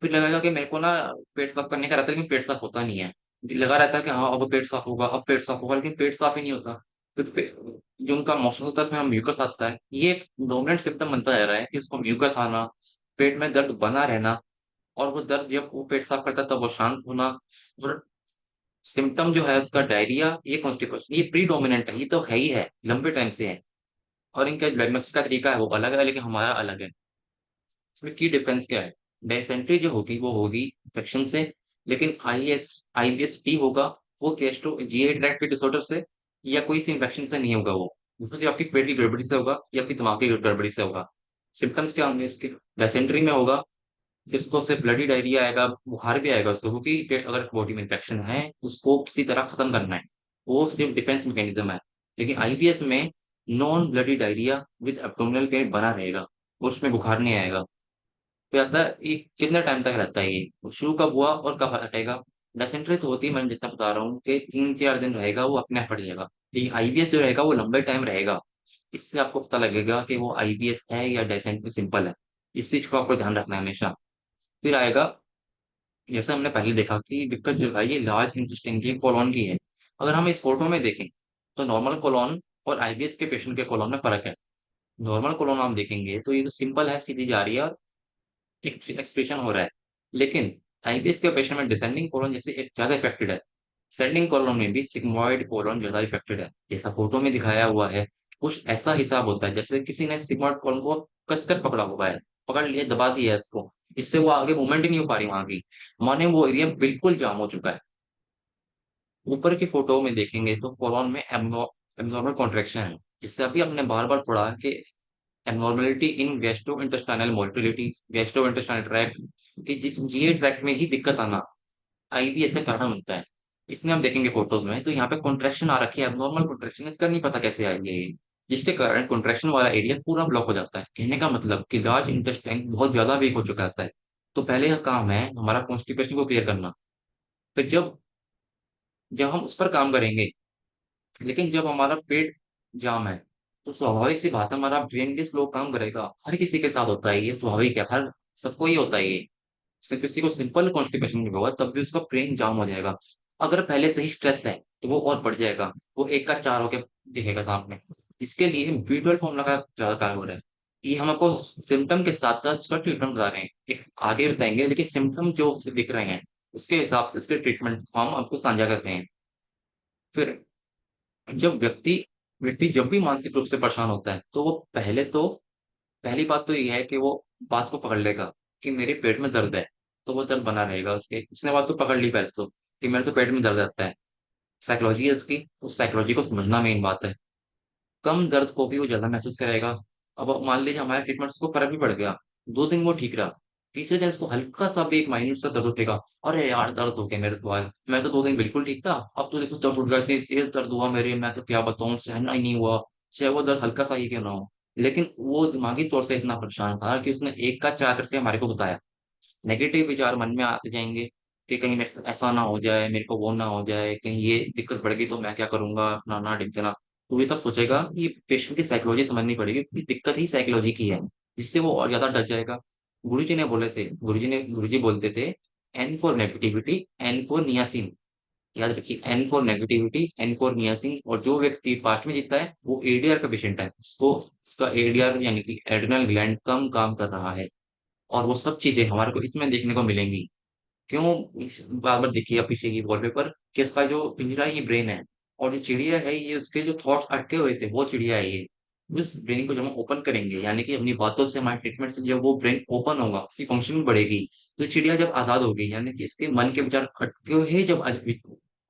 फिर लगेगा कि मेरे को ना पेट साफ करने का रहता है, लेकिन पेट साफ होता नहीं है। लगा रहता है कि हाँ अब पेट साफ होगा, अब पेट साफ होगा, लेकिन पेट साफ ही नहीं होता। फिर जो उनका मोशन होता है उसमें म्यूकस आता है, ये एक डोमिनेंट सिम्टम बनता जा रहा है कि उसको म्यूकस आना, पेट में दर्द बना रहना, और वो दर्द जब वो पेट साफ करता है तब वो शांत होना। और सिम्टम जो है उसका डायरिया, ये कॉन्स्टिपेशन, ये प्री डोमिनेंट है, ये तो है ही है, लंबे टाइम से है। और इनका डायग्नोसिस का तरीका है वो अलग है, लेकिन हमारा अलग है। इसमें की डिफरेंस क्या है? डायसेंट्री जो होगी वो होगी इन्फेक्शन से, लेकिन आईबीएस टी होगा वो गैस्ट्रो जीआई ट्रैक्ट के डिसऑर्डर से या कोई सी इन्फेक्शन से नहीं होगा। वो या आपकी पेट की गड़बड़ी से होगा या फिर दिमाग की गड़बड़ी से होगा। सिम्टम्स क्या होंगे इसके? डायसेंट्री में होगा, इसको से ब्लडी डायरिया आएगा, बुखार भी आएगा उसको, क्योंकि अगर बॉडी में इन्फेक्शन है उसको किसी तरह खत्म करना है, वो सिर्फ डिफेंस मैकेनिज्म है। लेकिन आईबीएस में non bloody diarrhoea with abdominal pain बना रहेगा, उसमें बुखार नहीं आएगा। तो आता है ये कितने टाइम तक रहता है, ये शुरू कब हुआ और कब हटेगा? डायसेंट्री तो होती है, मैं जैसा बता रहा हूँ कि 3-4 दिन रहेगा वो अपने आप हट जाएगा। लेकिन आईबीएस जो रहेगा वो लंबे टाइम रहेगा। इससे आपको पता लगेगा कि वो आईबीएस है या डायसेंट्री सिंपल है। इस चीज को आपको ध्यान रखना है हमेशा। फिर आएगा, जैसे हमने पहले देखा कि दिक्कत जो है ये लार्ज इंटेस्टाइन की कोलोन की है। अगर हम इस फोटो में देखें तो नॉर्मल कोलोन और आईबीएस के पेशेंट के कोलोन में फर्क है। नॉर्मल कोलोन हम देखेंगे तो ये तो सिंपल है, सीधी जा रही है और एक्सप्रेशन हो रहा है। लेकिन आईबीएस के पेशेंट में डिसेंडिंग कोलोन जैसे एक ज्यादा इफेक्टेड है, सेंडिंग कोलोन में भी सिग्मोइड कोलोन ज्यादा इफेक्टेड है। जैसा फोटो में दिखाया हुआ है कुछ ऐसा हिसाब होता है जैसे किसी ने सिग्मोइड कोलोन को कसकर पकड़ा हुआ है, पकड़ लिया, दबा दिया है इसको, इससे वो आगे मूवमेंट ही नहीं हो पा रही वहां की, माने वो एरिया बिल्कुल जाम हो चुका है। ऊपर की फोटो में देखेंगे तो कोलोन में एब्नॉर्मल कॉन्ट्रेक्शन है, जिससे अभी हमने बार बार पढ़ा कि एबनॉर्मेलिटी इन गैस्ट्रोइंटेस्टाइनल मोटिलिटी, गैस्ट्रोइंटेस्टाइनल ट्रैक्ट कि जिस जीए ट्रैक्ट में ही दिक्कत आना आईबीएस का कारण बनता है। इसमें हम देखेंगे फोटोज में तो यहाँ पे कॉन्ट्रैक्शन आ रखी है, एबनॉर्मल कॉन्ट्रैक्शन, इसका नहीं पता कैसे आई है ये, जिसके कारण कॉन्ट्रैक्शन वाला एरिया पूरा ब्लॉक हो जाता है। कहने का मतलब कि लार्ज इंटेस्टाइन बहुत ज्यादा वीक हो चुका होता है। तो पहले का काम है हमारा कॉन्स्टिपेशन को क्लियर करना। फिर जब जब हम उस पर काम करेंगे, लेकिन जब हमारा पेट जाम है तो स्वाभाविक सी बात है हमारा ब्रेन भी स्लो काम करेगा। हर किसी के साथ होता है ये, स्वाभाविक है, हर सबको ही होता है ये। सिर्फ किसी को सिंपल कॉन्स्टिपेशन नहीं होगा तब भी उसका ब्रेन जाम हो जाएगा। अगर पहले से ही स्ट्रेस है तो वो और बढ़ जाएगा, वो एक का चार होके दिखेगा सामने। इसके लिए B12 फॉर्मूला का ज्यादा कार्य हो रहा है। ये हम आपको सिम्टम के साथ साथ उसका ट्रीटमेंट बता रहे हैं, एक आगे बताएंगे, लेकिन सिम्टम जो उसके दिख रहे हैं उसके हिसाब से इसके ट्रीटमेंट हम आपको साझा कर रहे हैं। फिर जब व्यक्ति व्यक्ति जब भी मानसिक रूप से परेशान होता है तो वो पहली बात तो ये है कि वो बात को पकड़ लेगा कि मेरे पेट में दर्द है, तो वो दर्द बना रहेगा उसके, उसने बात को पकड़ ली पहले तो कि मेरे तो पेट में दर्द रहता है। साइकोलॉजी है उसकी, उस साइकोलॉजी को समझना मेन बात है। कम दर्द को भी वो ज्यादा महसूस करेगा। अब मान लीजिए हमारे ट्रीटमेंट उसको फर्क भी पड़ गया, 2 दिन वो ठीक रहा, तीसरे दिन उसको हल्का सा भी एक माइन्यूट सा दर्द उठेगा, अरे यार दर्द हो गया मेरे तो आज, मैं तो 2 दिन बिल्कुल ठीक था, अब तो देखो दर्द उठ गया, इतनी तेज दर्द हुआ मेरे, मैं तो क्या बताऊं, सहना ही नहीं हुआ। चाहे वो दर्द हल्का सा ही क्यों ना हो, लेकिन वो दिमागी तौर से इतना परेशान था कि उसने एक का चार करके हमारे को बताया। नेगेटिव विचार मन में आते जाएंगे कि कहीं मेरे साथ ऐसा ना हो जाए, मेरे को वो ना हो जाए, कहीं ये दिक्कत बढ़ गई तो मैं क्या करूंगा, फलाना ढिमकाना। तो ये सब सोचेगा, ये पेशेंट की साइकोलॉजी समझनी पड़ेगी क्योंकि दिक्कत ही साइकोलॉजी की है, जिससे वो और ज्यादा डर जाएगा। गुरु जी बोलते थे, N for negativity, N for niacin. याद रखिए, N for negativity, N for niacin. और जो व्यक्ति पास्ट में जीतता है वो एडीआर का पेशेंट है, उसको उसका एडीआर यानी कि एड्रिनल ग्लैंड कम काम कर रहा है। और वो सब चीजें हमारे को इसमें देखने को मिलेंगी। क्यों? बार बार देखिए आप पीछे की वॉलपेपर कि इसका जो पिंजरा है ये ब्रेन है, और जो चिड़िया है ये उसके जो थॉट्स अटके हुए थे वो चिड़िया है ये। उस ब्रेन को जब हम ओपन करेंगे यानी कि अपनी बातों से, हमारे ट्रीटमेंट से जब वो ब्रेन ओपन होगा, उसकी फंक्शनिंग बढ़ेगी, तो चिड़िया जब आजाद होगी यानी कि इसके मन के विचार अटके हुए जब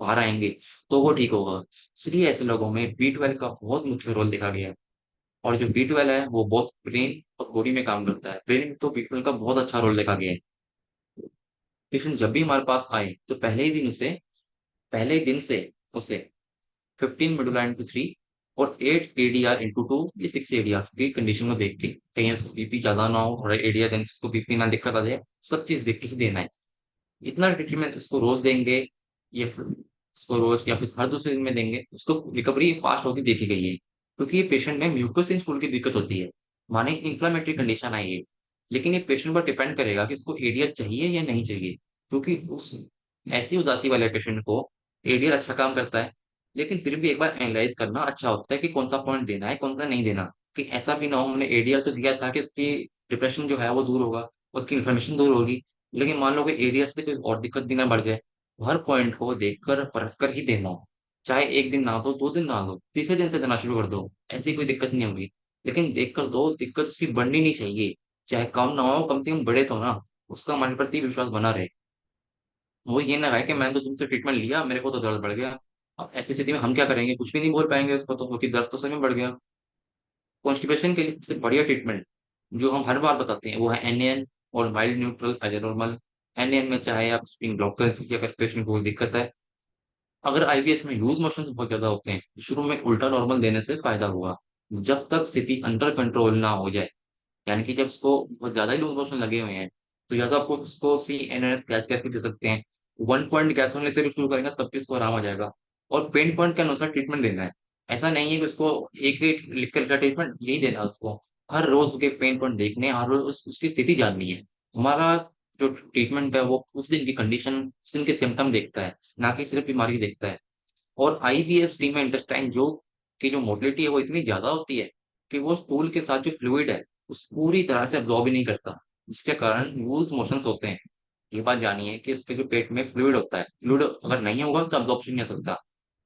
बाहर आएंगे तो वो ठीक होगा। इसलिए ऐसे लोगों में B12 का बहुत मुख्य रोल देखा गया है। और जो B12 है वो बहुत ब्रेन और बॉडी में काम करता है, ब्रेन में तो B12 का बहुत अच्छा रोल देखा गया है। पेशेंट जब भी हमारे पास आए तो पहले ही दिन से उसे 15 मेडुला इंटू 3 और 8 एडीआर इंटू 2 ये 6 एडीआर की कंडीशन को देख के, कहीं उसको बीपी ज्यादा ना हो और एडीआर देने से उसको बीपी ना दिक्कत आ जाए, सब चीज देख के ही देना है। इतना ट्रीटमेंट उसको रोज देंगे या फिर उसको रोज या फिर हर दूसरे दिन में देंगे, उसको रिकवरी फास्ट होती देखी गई है। क्योंकि ये पेशेंट में म्यूकोसिन स्टूल की दिक्कत होती है, माने इन्फ्लामेटरी कंडीशन आई है। लेकिन ये पेशेंट पर डिपेंड करेगा कि उसको एडीआर चाहिए या नहीं चाहिए। क्योंकि उस ऐसी उदासी वाले पेशेंट को एडीआर अच्छा काम करता है, लेकिन फिर भी एक बार एनालाइज करना अच्छा होता है कि कौन सा पॉइंट देना है कौन सा नहीं देना। कि ऐसा भी ना हो हमने एडीआर तो दिया था कि उसकी डिप्रेशन जो है वो दूर होगा, उसकी इन्फ्लेमेशन दूर होगी, लेकिन मान लो कि एडीआर से कोई और दिक्कत भी ना बढ़ जाए। हर पॉइंट को देखकर परख कर ही देना हो। चाहे एक दिन ना दो, 2 दिन ना दो, तीसरे दिन से देना शुरू कर दो, ऐसी कोई दिक्कत नहीं होगी। लेकिन देख कर दो, दिक्कत उसकी बढ़नी नहीं चाहिए। चाहे कम ना हो, कम से कम बढ़े तो ना। उसका हमारे प्रति विश्वास बना रहे। वो ये ना रहे कि मैंने तो तुमसे ट्रीटमेंट लिया, मेरे को तो दर्द बढ़ गया। अब ऐसी स्थिति में हम क्या करेंगे, कुछ भी नहीं बोल पाएंगे उसको तो, क्योंकि दर्द तो सही में बढ़ गया। कॉन्स्टिपेशन के लिए सबसे बढ़िया ट्रीटमेंट जो हम हर बार बताते हैं वो है एनएन और माइल्ड न्यूट्रल एजेनॉर्मल। एनएन में चाहे आप स्प्रिंग ब्लॉक कर दीजिए अगर पेशेंट को कोई दिक्कत है। अगर आईबीएस में लूज मोशन बहुत ज्यादा होते हैं, शुरू में उल्टा नॉर्मल देने से फायदा होगा, जब तक स्थिति अंडर कंट्रोल ना हो जाए। यानी कि जब उसको बहुत ज्यादा ही लूज मोशन लगे हुए हैं, तो या तो आपको उसको C N N S gas gas भी दे सकते हैं। वन पॉइंट गैस होने से भी शुरू करेंगे तब भी उसको आराम आ जाएगा। और पेन पॉइंट के अनुसार ट्रीटमेंट देना है। ऐसा नहीं है कि उसको एक एक लिख कर ट्रीटमेंट यही देना है उसको। हर रोज उसके पेन पॉइंट देखने हैं, हर रोज उसकी स्थिति जाननी है। हमारा जो ट्रीटमेंट है वो उस दिन की कंडीशन, उस दिन के सिम्टम देखता है, ना कि सिर्फ बीमारी देखता है। और आईबीएस टी में इंटेस्टाइन जो की जो मोटिलिटी है वो इतनी ज्यादा होती है कि वो स्टूल के साथ जो फ्लूइड है उस पूरी तरह से अब्जॉर्ब ही नहीं करता, जिसके कारण लूज मोशंस होते हैं। ये बात जानिए कि इसके जो पेट में फ्लूइड होता है, फ्लूइड अगर नहीं होगा तो अब्जॉर्प्शन नहीं हो सकता।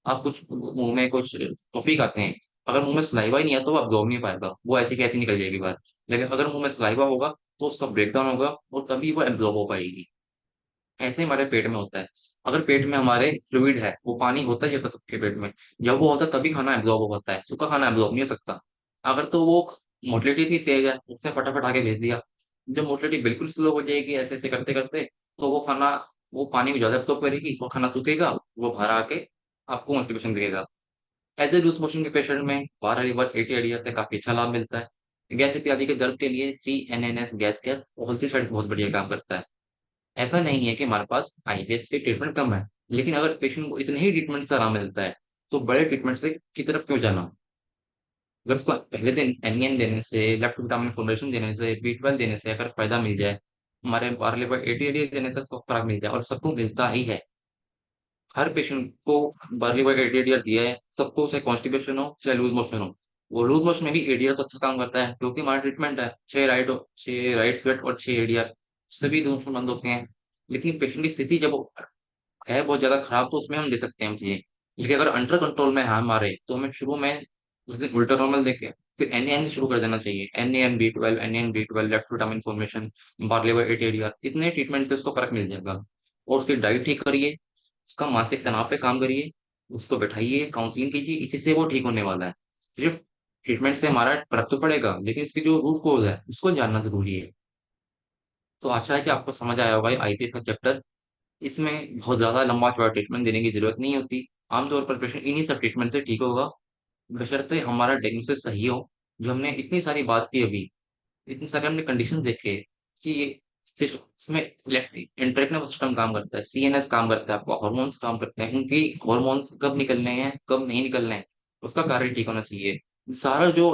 आप कुछ मुंह में कुछ टॉफी खाते हैं, अगर मुंह में सलाइवा ही नहीं है तो वो अब्जॉर्ब नहीं हो पाएगा, वो ऐसे कैसे निकल जाएगी बाहर। लेकिन अगर मुंह में सलाइवा होगा तो उसका ब्रेकडाउन होगा और तभी वो एब्जॉर्ब हो पाएगी। ऐसे हमारे पेट में होता है। अगर पेट में हमारे फ्लूइड है, वो पानी होता ही होता है सबके पेट में, जब वो होता है तभी खाना एब्जॉर्ब हो पाता है, सूखा खाना एब्जॉर्ब नहीं हो सकता। अगर तो वो मोटिलिटी इतनी तेज है, उसने फटाफट आगे भेज दिया। जब मोटिलिटी बिल्कुल स्लो हो जाएगी ऐसे ऐसे करते करते, तो वो खाना, वो पानी को ज्यादा एब्जॉर्ब करेगी, वो खाना सूखेगा, वो बाहर आके आपको कॉन्स्टिपेशन देगा। एज ए लूज मोशन के पेशेंट में बारह लीवर 80 से काफी अच्छा लाभ मिलता है। गैस इत्यादि के दर्द के लिए C N N S gas gas होल्सी साइड बहुत बढ़िया काम करता है। ऐसा नहीं है कि हमारे पास आईबीएस के ट्रीटमेंट कम है, लेकिन अगर पेशेंट को इतने ही ट्रीटमेंट से आराम मिलता है तो बड़े ट्रीटमेंट से की तरफ क्यों जाना। अगर उसको पहले दिन एनियन देने से, लेफ्ट विटामिन फॉर्मेशन देने से, बी 12 देने से अगर फायदा मिल जाए, हमारे पार्ले पर 80 देने से उसको फर्क मिल जाए, और सबको मिलता ही है। हर पेशेंट को बार्ली बाय एडीआर दिया है, सबको, चाहे कॉन्स्टिपेशन हो चाहे लूज मोशन हो। वो लूज मोशन में भी एडीआर तो अच्छा काम करता है क्योंकि हमारा ट्रीटमेंट है 6 राइट स्वेट और 6 एडीआर, सभी दोनों बंद होते हैं। लेकिन पेशेंट की स्थिति जब है बहुत ज्यादा खराब तो उसमें हम दे सकते हैं हम चीजें। लेकिन अगर अंडर कंट्रोल में है हमारे, तो हमें शुरू में उस दिन उल्टा नॉर्मल देके फिर एन से शुरू कर देना चाहिए। N N B twelve left vitamin formation, बार्लेवर 8 ADR, इतने ट्रीटमेंट से उसको फर्क मिल जाएगा। और उसकी डाइट ठीक करिए, उसका मानसिक तनाव पे काम करिए, उसको बैठाइए, काउंसलिंग कीजिए, इसी से वो ठीक होने वाला है। सिर्फ ट्रीटमेंट से हमारा फर्क तो पड़ेगा, लेकिन इसकी जो रूट कोज है उसको जानना जरूरी है। तो आशा है कि आपको समझ आया होगा आईपीएस का चैप्टर। इसमें बहुत ज्यादा लंबा चौड़ा ट्रीटमेंट देने की जरूरत नहीं होती। आमतौर पर पेशेंट इन्हीं सब ट्रीटमेंट से ठीक होगा, बशर्ते हमारा डायग्नोसिस सही हो। जो हमने इतनी सारी बात की अभी, इतनी सारे हमने कंडीशन देखे कि ये इसमें इलेक्ट्रिक इंटरनेट सिस्टम काम करता है, सीएनएस काम करता है, आपका हॉर्मोन्स काम करते हैं, उनकी हॉर्मोन्स कब निकलने हैं कब नहीं निकलने हैं, उसका कार्य ठीक होना चाहिए। सारा जो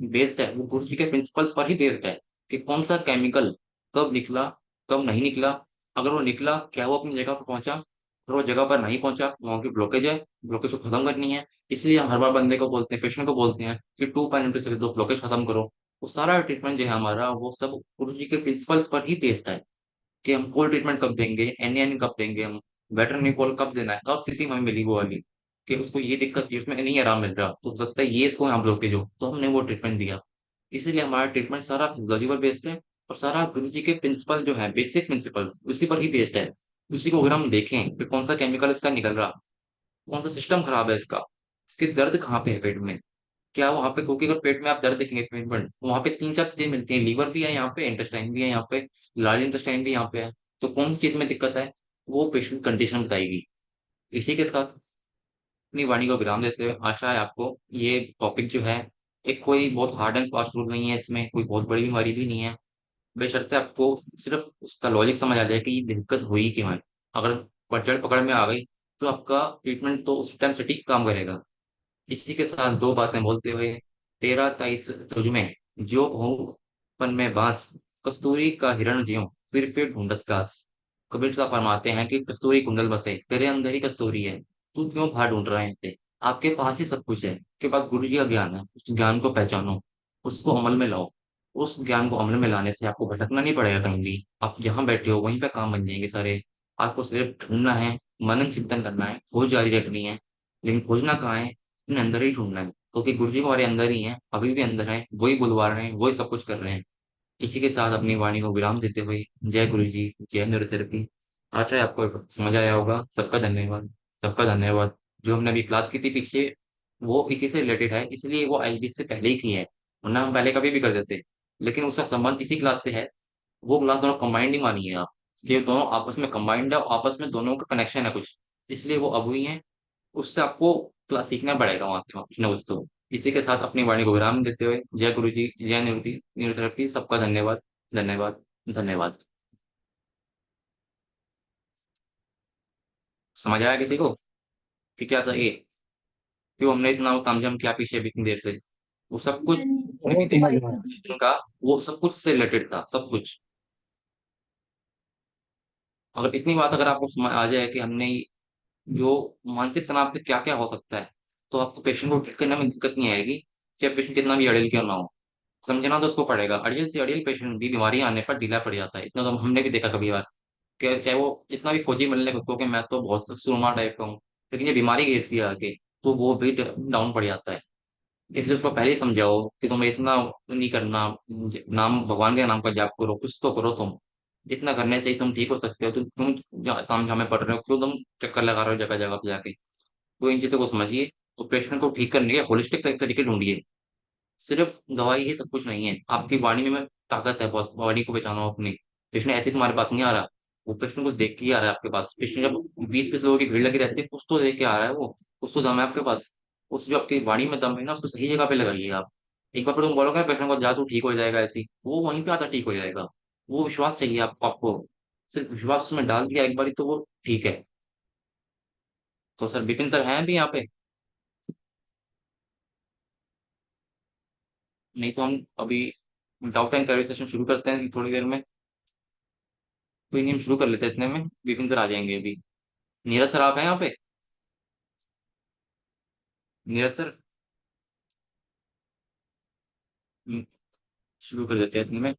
बेस्ड है वो गुरु जी के प्रिंसिपल्स पर ही बेस्ड है कि कौन सा केमिकल कब निकला, कब नहीं निकला। अगर वो निकला, क्या वो अपनी जगह पर पहुंचा, अगर वो जगह पर नहीं पहुंचा, वहां की ब्लॉकेज है, ब्लॉकेज को खत्म करनी है। इसलिए हम हर बार बंदे को बोलते हैं, पेशेंट को बोलते हैं कि 2 पानी दो ब्लॉकेज खत्म करो। वो सारा ट्रीटमेंट जो है हमारा वो सब गुरु जी के प्रिंसिपल्स पर ही बेस्ड है कि हम कोल्ड ट्रीटमेंट कब देंगे, एन कब देंगे, हम वेटरनरी कॉल कब देना है, कब स्थिति हमें मिली वो वाली कि उसको ये दिक्कत थी उसमें नहीं आराम मिल रहा, तो हो सकता है ये इसको यहाँ ब्लॉकेज हो, तो हमने वो ट्रीटमेंट दिया। इसीलिए हमारा ट्रीटमेंट सारा फिजियोलॉजी पर बेस्ड है, और सारा गुरु जी के प्रिंसिपल जो है, बेसिक प्रिंसिपल, उसी पर ही बेस्ड है। उसी को अगर हम देखें कि कौन सा केमिकल इसका निकल रहा, कौन सा सिस्टम खराब है इसका, इसके दर्द कहाँ पे है पेट में, क्या वहां पे, क्योंकि अगर पेट में आप दर्द देखेंगे पेट में, वहां पे तीन चार चीजें मिलती हैं, लीवर भी है यहाँ पे, इंटेस्टाइन भी है यहाँ पे, लार्ज इंटेस्टाइन भी यहाँ पे है। तो कौन सी चीज में दिक्कत है, वो पेशेंट कंडीशन बताएगी। इसी के साथ अपनी वाणी को विराम देते हुए आशा है आपको ये टॉपिक जो है, एक कोई बहुत हार्ड एंड फास्ट रूल नहीं है, इसमें कोई बहुत बड़ी बीमारी भी नहीं है। बेशर्ते आपको सिर्फ उसका लॉजिक समझ आ जाए कि ये दिक्कत हुई क्यों है। अगर पकड़ पकड़ में आ गई तो आपका ट्रीटमेंट तो उस टाइम सटीक काम करेगा। इसी के साथ दो बातें बोलते हुए, 13-23 तुझमें जो भूपन में बांस, कस्तूरी का हिरण ज्यों फिर ढूंढत घास। कबीर साहब फरमाते हैं कि कस्तूरी कुंडल बसे, तेरे अंदर ही कस्तूरी है, तू क्यों बाहर ढूंढ रहे हैं थे। आपके पास ही सब कुछ है, आपके पास गुरु जी का ज्ञान है, उस ज्ञान को पहचानो, उसको अमल में लाओ। उस ज्ञान को अमल में लाने से आपको भटकना नहीं पड़ेगा कहीं भी, आप जहाँ बैठे हो वहीं पे काम बन जाएंगे सारे। आपको सिर्फ ढूंढना है, मनन चिंतन करना है, खोज जारी रखनी है। लेकिन खोजना कहाँ है, अपने अंदर ही ढूंढना है, क्योंकि गुरु जी हमारे अंदर ही हैं, अभी भी अंदर हैं, वही बुलवा रहे हैं, वही सब कुछ कर रहे हैं। इसी के साथ अपनी वाणी को विराम देते हुए जय गुरु जी, जय न्यूरोथेरेपी। आशा है आपको समझ आया होगा। सबका धन्यवाद। सबका धन्यवाद। जो हमने अभी क्लास की थी पीछे, वो इसी से रिलेटेड है, इसलिए वो आईबीएस से पहले ही की है, वरना हम पहले कभी भी कर देते। लेकिन उसका संबंध इसी क्लास से है। वो क्लास दोनों कंबाइंड ही मानी है आप, कि दोनों आपस में कंबाइंड है और आपस में दोनों का कनेक्शन है कुछ, इसलिए वो अब हुई है। उससे आपको क्लास सीखना पड़ेगा वहां से कुछ ना कुछ तो। इसी के साथ अपनी वाणी को विराम देते हुए जय गुरु जी, जय न्यूरोथेरेपी। न्यूरोथेरेपी, सबका धन्यवाद। धन्यवाद। धन्यवाद। समझ आया किसी को कि क्या चाहिए? क्यों हमने इतना तामझाम किया पीछे भी इतनी देर से? वो सब कुछ वो समझ में आया। का, वो सब कुछ से रिलेटेड था, सब कुछ। अगर इतनी बात अगर आपको समझ आ जाए कि हमने जो मानसिक तनाव से क्या क्या हो सकता है, तो आपको पेशेंट को ठीक करने में दिक्कत नहीं आएगी, चाहे पेशेंट कितना भी अड़ियल क्यों ना हो। समझना तो उसको पड़ेगा, अड़ियल से अड़ियल पेशेंट भी बीमारी आने पर ढीला पड़ जाता है, इतना तो हमने भी देखा कभी बार। कि चाहे वो जितना भी फौजी मिलने को कि मैं तो बहुत सुरमा टाइप का हूँ, लेकिन ये बीमारी घेरती है आके, तो वो भी डाउन पड़ जाता है। इसलिए उसको पहले ही समझाओ कि तुम्हें इतना नहीं करना, नाम भगवान के नाम का जाप करो, कुछ तो करो तुम। इतना करने से ही तुम ठीक हो सकते हो। तुम काम झामे पड़ रहे हो, क्यों तुम चक्कर लगा रहे हो जगह जगह पे जाके? तो इन चीजों को समझिए, तो पेशेंट को ठीक करने के होलिस्टिक तरीके ढूंढिए। सिर्फ दवाई ही सब कुछ नहीं है, आपकी वाणी में ताकत है बहुत, वाणी को पहचानो अपनी। पेशेंट ऐसे ही तुम्हारे पास नहीं आ रहा, वो पेशेंट कुछ देख के ही आ रहा है आपके पास। पेशेंट जब 20-20 लोगों की भीड़ लगी रहती है, कुछ तो देख के आ रहा है वो, कुछ तो दम है आपके पास। उस जो आपकी वाणी में दम है ना, उसको सही जगह पे लगाइए आप। एक बार फिर तुम बोलोगे पेशेंट को जा तू ठीक हो जाएगा, ऐसे ही वो वहीं पे आता ठीक हो जाएगा। वो विश्वास चाहिए आपको। सिर्फ विश्वास उसमें डाल दिया एक बार तो वो ठीक है। तो सर विपिन सर हैं भी यहाँ पे? नहीं तो हम अभी डाउट एंड क्लैरिफिकेशन सेशन शुरू करते हैं थोड़ी देर में। कोई नहीं, हम शुरू कर लेते हैं इतने में, विपिन सर आ जाएंगे अभी। नीरज सर आप हैं यहाँ पे? नीरज सर, हम्म, शुरू कर देते हैं इतने में।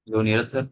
लो नीरज सर।